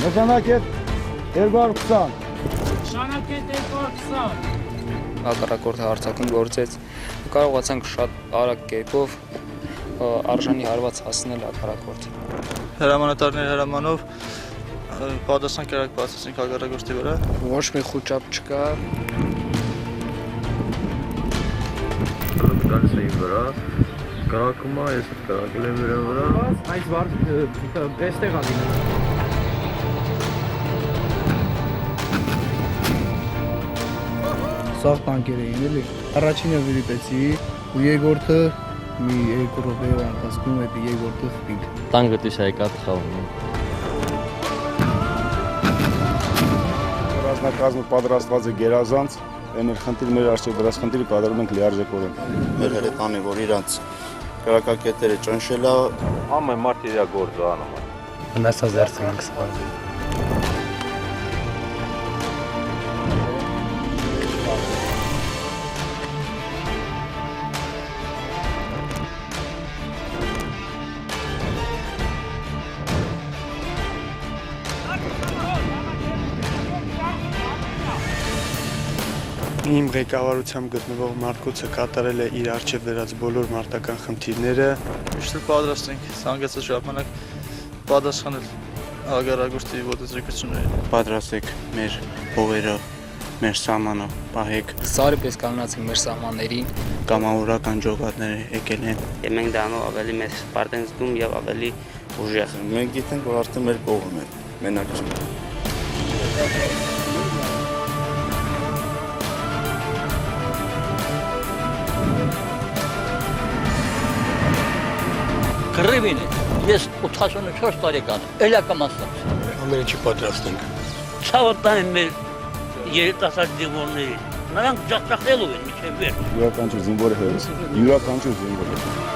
Նշանակետ 220։ Նշանակետ 220։ Հակառակորդը հարձակում գործեց, կարողացանք շատ արագ կերպով արժանի հարված հասնել հակառակորդին։ Հրամանատարների հրամանով պատասխան կերակ բացեցինք հակառակորդի վրա։ Ոչ մի խուճապ չկա։ Գալիս էին վրա, կրակում է, ես կրակել եմ իրեն վրա։ Այս վարդ էստեղ ալին։ Սաղ տանկեր էին էլի։ Առաջինը վիրիտեցի ու երկրորդը մի 2 րոպեով ընթացքում այդ երկրորդը խփինք։ Տանկը դիշ եկած խաղում։ Ռազմակազմը պատրաստված է գերազանց, այն խնդիր մեր արժեք դրած խնդիրը կատարում ենք լիարժեքորեն։ Մեր հրետանի, որ իրանց կրակակետերը ճնշել է, Ամեն մարդ իր գործը անում է։ Վնասազերծ ենք սպառել։ Իմ ղեկավարությամբ գտնվող Մարկոցը կատարել է իր առջև դրած բոլոր մարտական խնդիրները։ Միշտ պատրաստ ենք ցանկացած ժամանակ պատասխանել հակառակորդի ոտեցրկություններին։ պատրաստ եք մեր հողերը, մեր սահմանը պահեք։ Սարի պես կանգնացինք մեր սահմաններին։ Կամավորական ջոկատները եկել են։ Մենք դրանով ավելի մեծ պարտ ենք զգում եւ ավելի ուժեղ։ Մենք գիտենք, որ արդեն մեր կողմն է, մենակ չենք։ Կռիվին է, ես 84 տարեկան, էլա կամասնած։ Ամեն ինչի պատրաստ ենք։ Ցավոտան են մեր երիտասարդ զինվորների, նրանք ջախջախելու են միջև վեր։ Յուրաքանչյուր զինվորը հերոս, յուրաքանչյուր զինվորը։